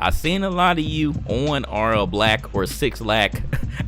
I seen a lot of you on our Black or Six Lack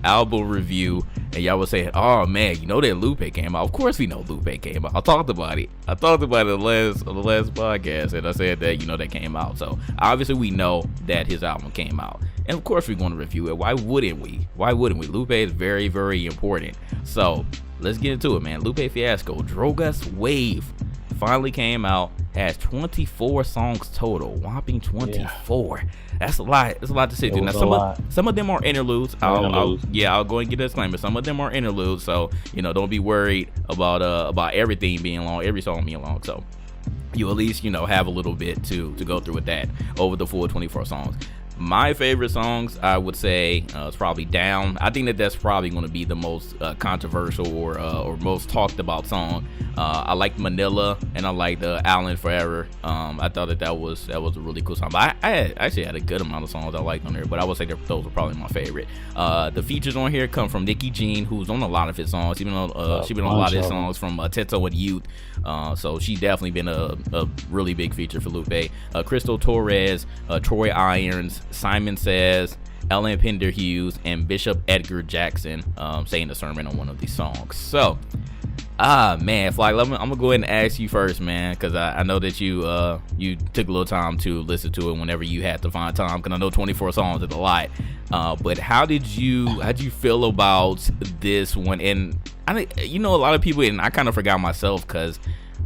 album review, and y'all was saying, "Oh man, you know that Lupe came out." Of course, we know Lupe came out. I talked about it. I talked about it on the last podcast, and I said that that came out. So obviously, we know that his album came out, and of course, we're going to review it. Why wouldn't we? Why wouldn't we? Lupe is very, very important. So let's get into it, man. Lupe Fiasco, Drogas Wave, finally came out. Has 24 songs total. Whopping 24. Yeah. That's a lot. That's a lot to sit through. Now some of them are interludes. I'll go and get a disclaimer. Some of them are interludes, so don't be worried about everything being long, every song being long. So you at least have a little bit to go through with that over the full 24 songs. My favorite songs, I would say, is probably Down. I think that's probably going to be the most controversial or most talked about song. I like Manila, and I like Allen Forever. I thought that was a really cool song. But I actually had a good amount of songs I liked on there, but I would say those are probably my favorite. The features on here come from Nicki Jean, who's on a lot of his songs. She's been on a lot of his songs from Teto and Youth. So she definitely been a really big feature for Lupe. Crystal Torres, Troy Irons, Simon Says, Ellen Pender Hughes, and Bishop Edgar Jackson saying the sermon on one of these songs. So man, Fly, I'm gonna go ahead and ask you first, man, because I know that you took a little time to listen to it whenever you had to find time, because I know 24 songs is a lot. But how'd you feel about this one? And a lot of people, and I kind of forgot myself, because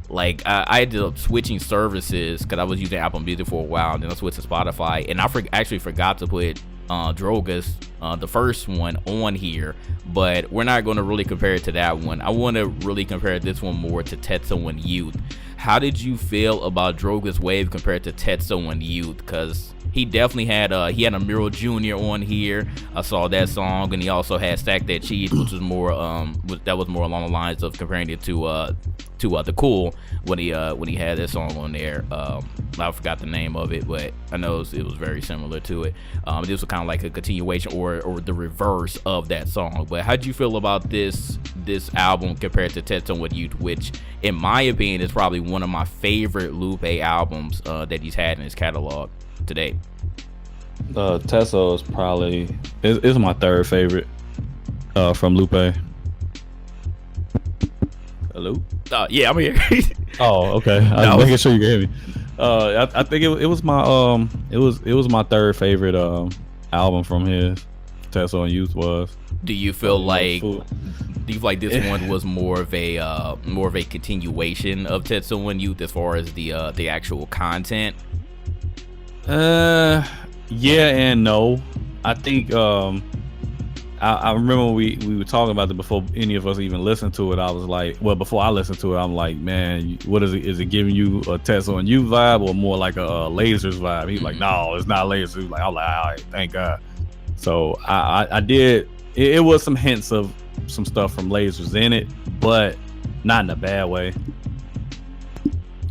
I ended up switching services because I was using Apple Music for a while, and then I switched to Spotify, and I actually forgot to put Drogas, the first one, on here, but we're not going to really compare it to that one. I want to really compare this one more to Teto and Youth. How did you feel about Drogas Wave compared to Teto and Youth? Because he definitely had a Miro Jr. on here. I saw that song, and he also had Stack That Cheese, which was more that was more along the lines of comparing it to The Cool when he had that song on there. I forgot the name of it, but I know it was very similar to it. This was kind of like a continuation or the reverse of that song. But how'd you feel about this album compared to Teto and Youth, which in my opinion is probably one of my favorite Lupe albums that he's had in his catalog today? Teso is probably is my third favorite from Lupe. Hello? Yeah, I'm here. Oh, okay. I was making sure you could hear me. I think it was my third favorite album from his. Teso and Youth was. Do you feel like this one was more of a continuation of Teso and Youth as far as the actual content? Yeah and no. I think I remember we were talking about it before any of us even listened to it. I was like, well, before I listened to it, I'm like, man, what is it? Is it giving you a Teso and Youth vibe or more like a Lasers vibe? He's like, no, it's not Lasers. He's like, I'm like, all right, thank God. So I did. It was some hints of some stuff from Lasers in it, but not in a bad way.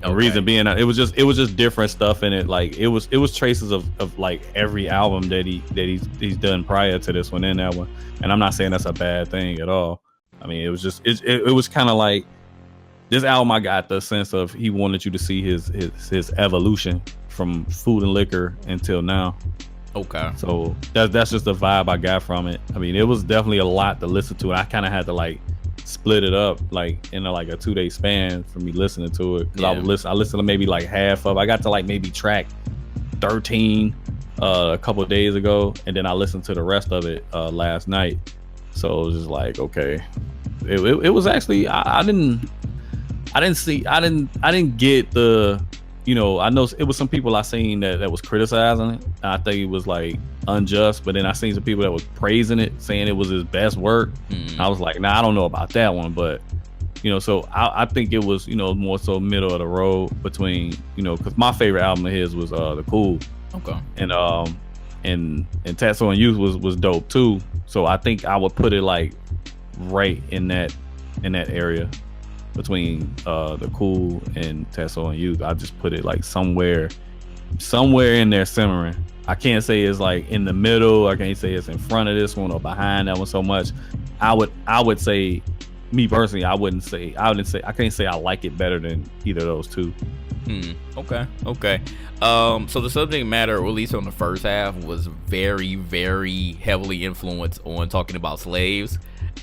The reason being, it was just different stuff in it. Like it was traces of like every album that he's done prior to this one in that one. And I'm not saying that's a bad thing at all. I mean, it was just it was kind of like this album. I got the sense of he wanted you to see his evolution from Food and Liquor until now. Okay. So that's just the vibe I got from it. I mean, it was definitely a lot to listen to. I kind of had to like split it up like in a 2-day span for me listening to it. I listened to maybe like half of. I got to like maybe track 13 a couple of days ago, and then I listened to the rest of it last night. So it was just like, okay, it was actually I didn't get the. I know it was some people I seen that was criticizing it. I think it was like unjust, but then I seen some people that was praising it, saying it was his best work. I was like, nah, I don't know about that one, but so I think it was more so middle of the road between because my favorite album of his was The Cool. Okay. And Teso and Youth was dope too. So I think I would put it like right in that area. Between The Cool and Teso and Youth, I just put it like somewhere in there simmering. I can't say it's like in the middle. I can't say it's in front of this one or behind that one so much. I would say me personally, I can't say I like it better than either of those two. Okay. So the subject matter, or at least on the first half, was very, very heavily influenced on talking about slaves.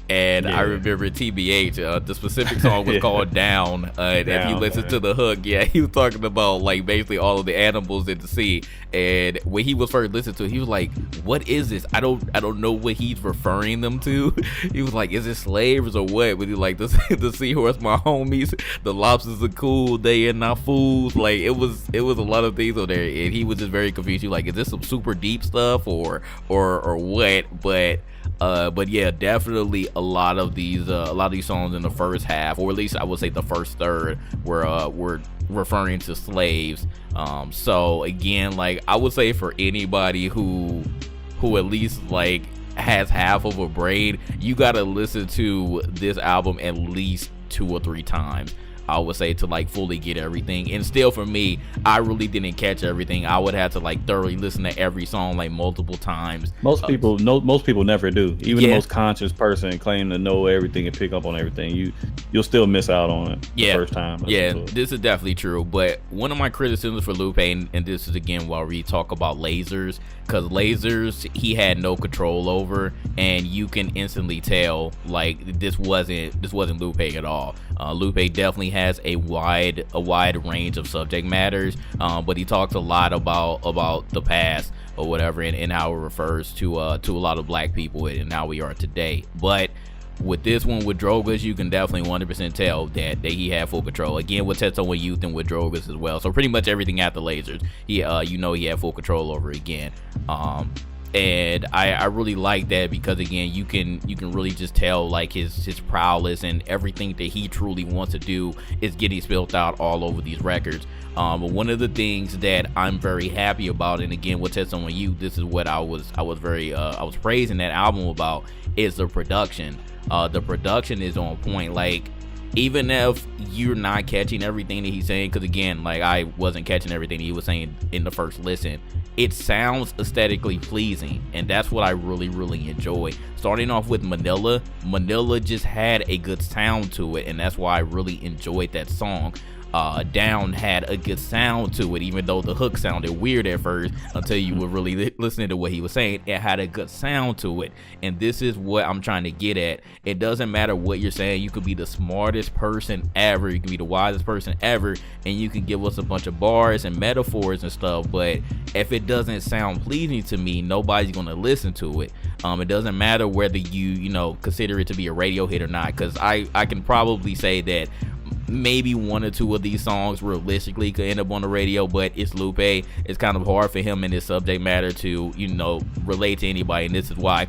And I remember TBH, the specific song was called Down. And if you listen to the hook, he was talking about like basically all of the animals in the sea. And when he was first listening to it, he was like, "What is this? I don't know what he's referring them to." He was like, "Is it slaves or what?" But he like, the seahorse, my homies. The lobsters are cool. They are not fools. Like it was a lot of things on there, and he was just very confused. He was like, "Is this some super deep stuff or what?" But yeah, definitely a lot of these songs in the first half, or at least I would say the first third, were referring to slaves. So again, like I would say for anybody who at least like has half of a brain, you gotta listen to this album at least 2 or 3 times, I would say, to like fully get everything. And still for me, I really didn't catch everything. I would have to like thoroughly listen to every song like multiple times. Most people never do. Even the most conscious person claim to know everything and pick up on everything. You'll still miss out on it the first time. This is definitely true. But one of my criticisms for Lupe, and this is again while we talk about lasers, because lasers he had no control over, and you can instantly tell like this wasn't Lupe at all. Lupe definitely has a wide range of subject matters, but he talks a lot about the past or whatever, and how it refers to a lot of black people and how we are today. But with this one, with Drogas, you can definitely 100% tell that he had full control. Again, with Tetsuo with Youth and with Drogas as well. So pretty much everything after lasers, he had full control over again. And I really like that, because again, you can really just tell like his prowess, and everything that he truly wants to do is getting spilled out all over these records. But one of the things that I'm very happy about, and again with Tetsuo with Youth, this is what I was praising that album about, is the production. The production is on point. Like, even if you're not catching everything that he's saying, because again, like I wasn't catching everything he was saying in the first listen, it sounds aesthetically pleasing, and that's what I really, really enjoy. Starting off with Manila just had a good sound to it, and that's why I really enjoyed that song. Down had a good sound to it, even though the hook sounded weird at first until you were really listening to what he was saying. It had a good sound to it, and this is what I'm trying to get at. It doesn't matter what you're saying. You could be the smartest person ever, you can be the wisest person ever, and you can give us a bunch of bars and metaphors and stuff, but if it doesn't sound pleasing to me, nobody's gonna listen to it. It doesn't matter whether you consider it to be a radio hit or not, because I can probably say that maybe 1 or 2 of these songs realistically could end up on the radio, but it's Lupe. It's kind of hard for him and his subject matter to relate to anybody, and this is why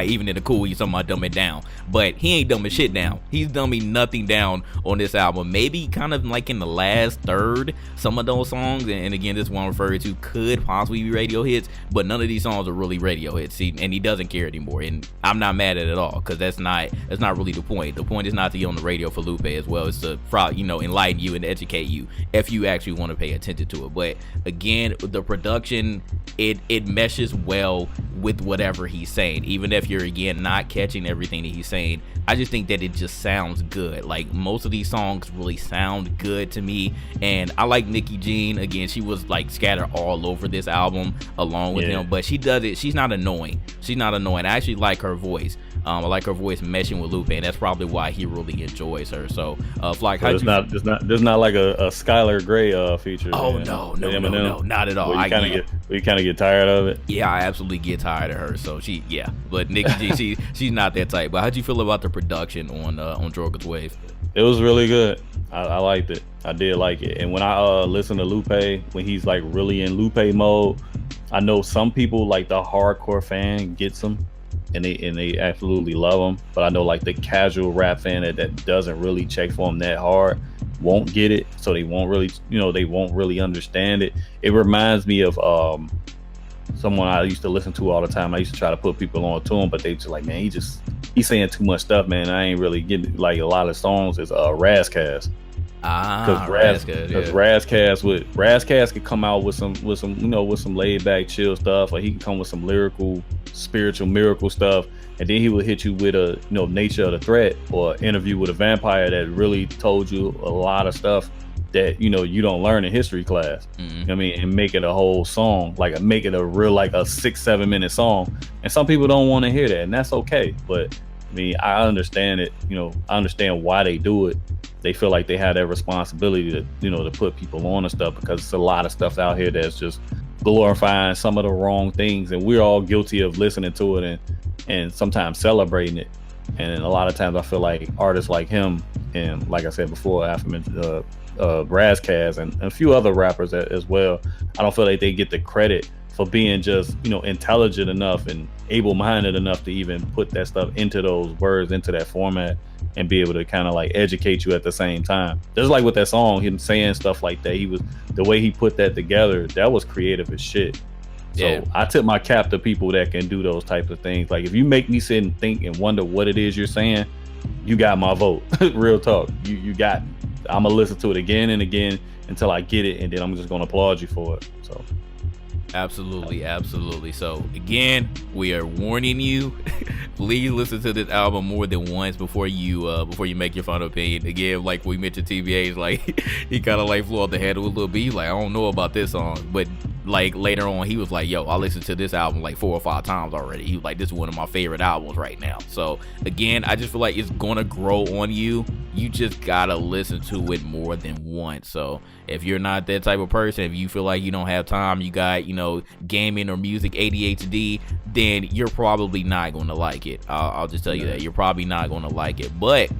even in the cool, he's talking about dumb it down, but he ain't dumbing shit down. He's dumbing nothing down on this album. Maybe kind of like in the last third, some of those songs, and again, this one referred to could possibly be radio hits, but none of these songs are really radio hits. And he doesn't care anymore, and I'm not mad at it at all, because that's not really the point. The point is not to get on the radio for Lupe as well. It's to enlighten you and educate you if you actually want to pay attention to it. But again, the production, it meshes well with whatever he's saying. Even if you're again not catching everything that he's saying, I just think that it just sounds good. Like, most of these songs really sound good to me, and I like Nicki Jean. Again, she was like scattered all over this album along with him, but she does it. She's not annoying. I actually like her voice. I like her voice meshing with Lupe, and that's probably why he really enjoys her. So, Flock, there's not like a Skylar Grey feature. Oh no, not at all. You kind of get tired of it. Yeah, I absolutely get tired of her. So but Nicki G, she's not that type. But how'd you feel about the production on Drogas Wave? It was really good. I liked it. I did like it. And when I listen to Lupe, when he's like really in Lupe mode, I know some people, like the hardcore fan, gets him. And they absolutely love him, but I know like the casual rap fan that doesn't really check for him that hard won't get it, so they won't really understand it. It reminds me of someone I used to listen to all the time. I used to try to put people on to him, but they just like, man, he's saying too much stuff, man. I ain't really getting like a lot of songs. Is Razzcast. Because Razzcast could come out with some laid back chill stuff, or he can come with some lyrical, spiritual, miracle stuff. and then he would hit you with a nature of the threat or interview with a vampire that really told you a lot of stuff that you don't learn in history class. Mm-hmm. You know what I mean, and make it a whole song, like make it a real like a 6-7 minute song. And some people don't want to hear that, and that's okay. But I mean, I understand it. I understand why they do it. They feel like they have that responsibility to to put people on and stuff, because it's a lot of stuff out here that's just glorifying some of the wrong things, and we're all guilty of listening to it and sometimes celebrating it. And a lot of times I feel like artists like him, and like I said before, aforementioned Razkaz and a few other rappers as well, I don't feel like they get the credit for being just intelligent enough and able-minded enough to even put that stuff into those words, into that format, and be able to kind of like educate you at the same time. Just like with that song, him saying stuff like that, the way he put that together, that was creative as shit. So I tip my cap to people that can do those types of things. Like, if you make me sit and think and wonder what it is you're saying, you got my vote. Real talk. You got me. I'm gonna listen to it again and again until I get it, and then I'm just gonna applaud you for it. So absolutely. So again, we are warning you. Please listen to this album more than once before you make your final opinion. Again, like we mentioned, TBA's like he kind of like flew off the handle a little bit. He's like, I don't know about this song, but like later on he was like, yo, I listened to this album like 4 or 5 times already. He was like, this is one of my favorite albums right now. So again, I just feel like it's gonna grow on you. You just gotta listen to it more than once. So if you're not that type of person, if you feel like you don't have time, you got gaming or music ADHD, then you're probably not gonna like it. I'll just tell you that you're probably not gonna like it. But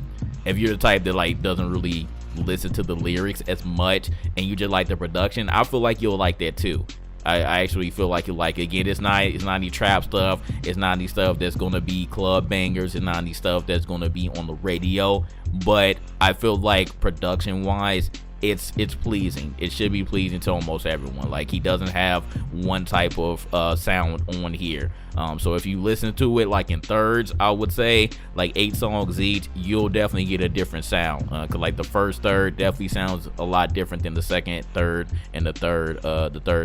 if you're the type that like doesn't really listen to the lyrics as much and you just like the production, I feel like you'll like that too. I actually feel like you like it. Again, it's not any trap stuff. It's not any stuff that's gonna be club bangers. It's not any stuff that's gonna be on the radio. But I feel like production wise, it's pleasing. It should be pleasing to almost everyone. Like, he doesn't have one type of sound on here. So if you listen to it like in thirds, I would say like 8 songs each, you'll definitely get a different sound. Cause like the first third definitely sounds a lot different than the second third and the third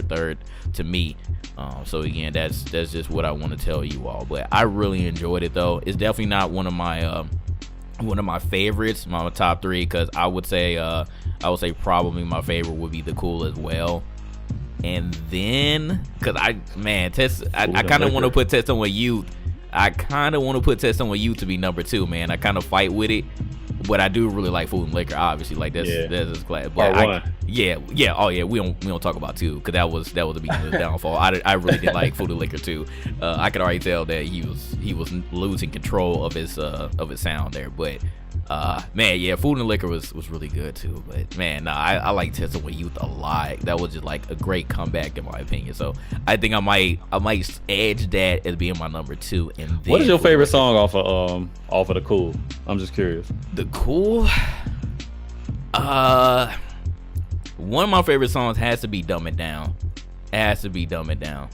third to me. So again, that's just what I want to tell you all. But I really enjoyed it though. It's definitely not one of my favorites, my top 3, because I would say probably my favorite would be The Cool as well. And then, because I kind of want to put Test on Youth. I kind of want to put Test on Youth to be number 2, man. I kind of fight with it, but I do really like Food and Liquor, obviously. Like that's class. But oh yeah. We don't talk about 2 because that was the beginning of the downfall. I really did like Food and Liquor too. I could already tell that he was losing control of his sound there, but. Man, yeah, Food and Liquor was really good too. But man, I like Test on Youth a lot. That was just like a great comeback in my opinion. So I think I might edge that as being my number 2. And then what is your favorite song off of The Cool? I'm just curious. The Cool. One of my favorite songs has to be Dumb It Down. It has to be Dumb It Down.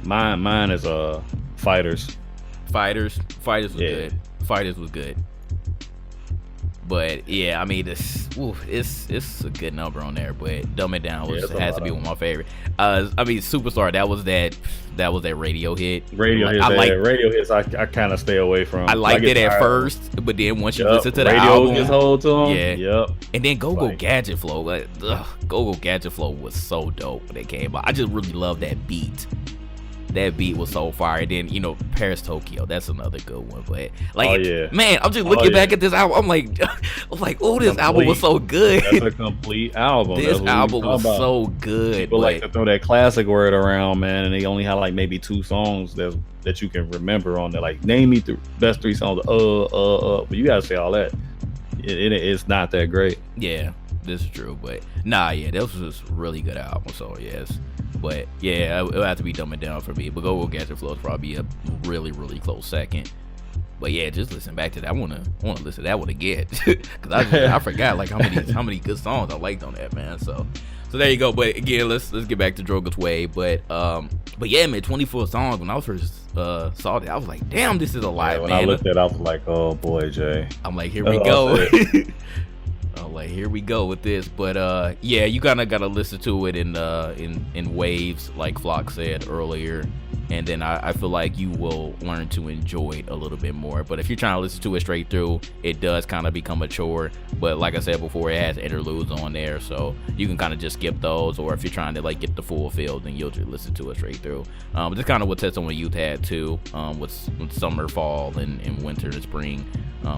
Mine is Fighters. Fighters was good. Fighters was good. But yeah, I mean, it's a good number on there. But Dumb It Down has to be one of my favorite. I mean, Superstar, that was that radio hit. Radio hits. I kind of stay away from. I liked it at first, but then once you listen to the album, gets hold to them. Yeah. Yep. And then Go Gadget Flow. Go Gadget Flow was so dope when it came out. I just really love that beat. That beat was so fire. And then, Paris Tokyo, that's another good one. But like, man, I'm just looking back at this album. I'm like, oh, this album was so good. That's a complete album. This album was so good. People like to throw that classic word around, man, and they only have like maybe 2 songs that you can remember on there. Like, name me the best 3 songs. But you gotta say all that. It's not that great. Yeah, this is true. But that was just a really good album. So yes. But yeah, it'll have to be Dumb It Down for me. But Go Gadget Flow is probably a really, really close second. But yeah, just listen back to that. I wanna listen to that one again because I forgot like how many good songs I liked on that, man. So there you go. But again, let's get back to Drogas Way. But yeah, man, 24 songs. When I first saw that, I was like, damn, this is a lot, when man. I looked at it, I was like, oh boy, Jay. I'm like, here we go. Here we go with this. But yeah, you kind of gotta listen to it in waves, like Flock said earlier. and then I feel like you will learn to enjoy it a little bit more. But if you're trying to listen to it straight through, it does kind of become a chore. But like I said before, it has interludes on there, so you can kind of just skip those. Or if you're trying to like get the full feel, then you'll just listen to it straight through. But that's kind of what Test on Youth had too, with summer, fall, and winter and spring.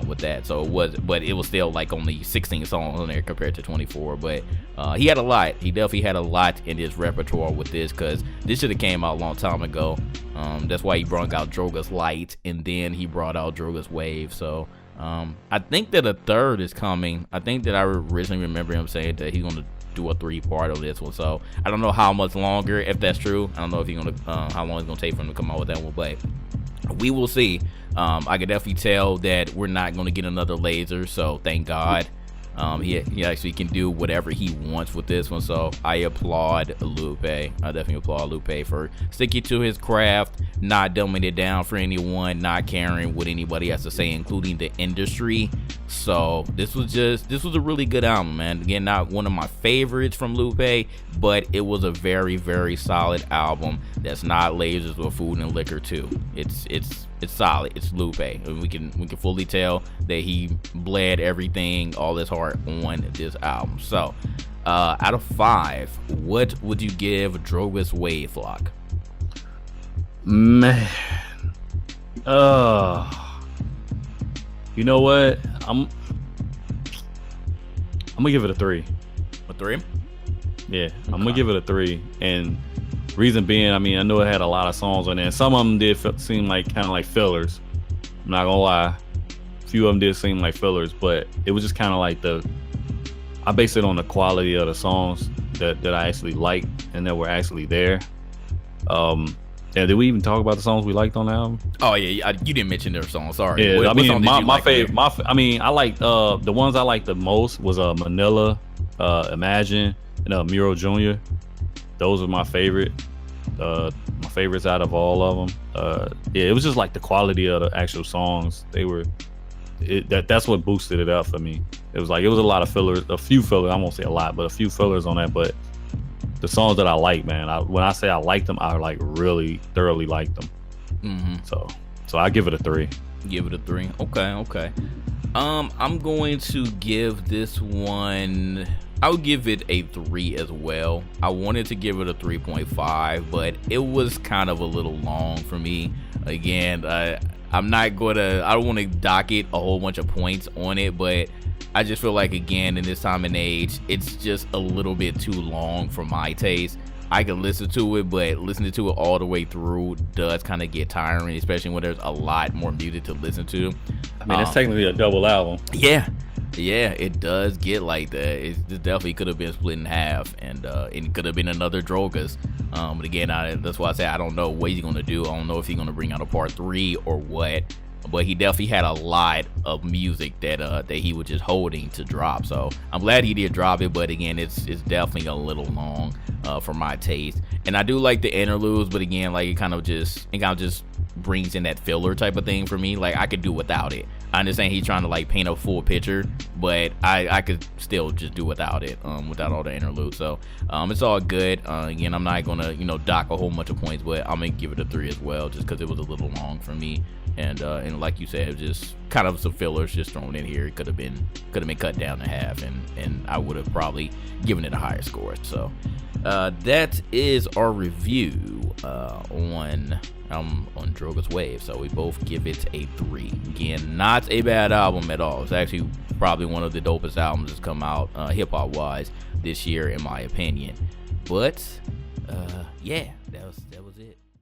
With that, so but it was still like only 16 songs on there compared to 24. But he had a lot. He definitely had a lot in his repertoire with this, because this should have came out a long time ago. That's why he brought out Drogas Light, and then he brought out Drogas Wave. So I think that a third is coming. I think that I originally remember him saying that he's gonna do a 3-part of this one. So I don't know how much longer, if that's true. I don't know if he's gonna how long it's gonna take for him to come out with that one, but we will see. I can definitely tell that we're not going to get another laser, so thank God. He actually can do whatever he wants with this one, so I applaud Lupe. I definitely applaud Lupe for sticking to his craft, not dumbing it down for anyone, not caring what anybody has to say, including the industry. So this was a really good album, man. Again, not one of my favorites from Lupe, but it was a very, very solid album that's not lasers or food and liquor too. It's solid. It's Lupe, and we can fully tell that he bled everything, all his heart on this album. So out of 5, what would you give Drogas Wave Flock? Man, you know what? I'm gonna give it a 3. A 3? Yeah, okay. I'm gonna give it a 3, and reason being, I mean, I know it had a lot of songs on there, and some of them did seem like kind of like fillers. I'm not gonna lie, a few of them did seem like fillers, but it was just kind of like I based it on the quality of the songs that I actually liked and that were actually there. And did we even talk about the songs we liked on the album? Oh yeah, you didn't mention their songs. Sorry. Yeah, I mean, my favorite. I mean, I liked the ones I liked the most was Manila, Imagine, and Muro Jr. Those were my favorite. My favorites out of all of them. Yeah, it was just like the quality of the actual songs. That's what boosted it up for me. It was a lot of fillers, a few fillers. I won't say a lot, but a few fillers on that. But the songs that I like, man, when I say I like them, I like really thoroughly like them. Mm-hmm. So I give it a 3. Give it a 3. Okay. I'm going to give this one. I would give it a 3 as well. I wanted to give it a 3.5, but it was kind of a little long for me. Again, I don't want to dock it a whole bunch of points on it, but I just feel like, again, in this time and age, it's just a little bit too long for my taste. I can listen to it, but listening to it all the way through does kind of get tiring, especially when there's a lot more music to listen to. I mean, it's technically a double album. Yeah, it does get like that. It definitely could have been split in half, and it could have been another Drogas. But again, that's why I say I don't know what he's going to do. I don't know if he's going to bring out a part 3 or what. But he definitely had a lot of music that he was just holding to drop. So I'm glad he did drop it, but again, it's definitely a little long for my taste. And I do like the interludes, but again, like it kind of just brings in that filler type of thing for me. Like I could do without it. I understand he's trying to like paint a full picture, but I could still just do without it, without all the interludes. So it's all good. Again, I'm not gonna dock a whole bunch of points, but I'm gonna give it a 3 as well, just because it was a little long for me. And like you said, it was just kind of some fillers just thrown in here. It could have been cut down to half, and I would have probably given it a higher score. So that is our review on Drogas Wave. So we both give it a 3. Again, not a bad album at all. It's actually probably one of the dopest albums that's come out hip hop wise this year, in my opinion. But yeah, that was it.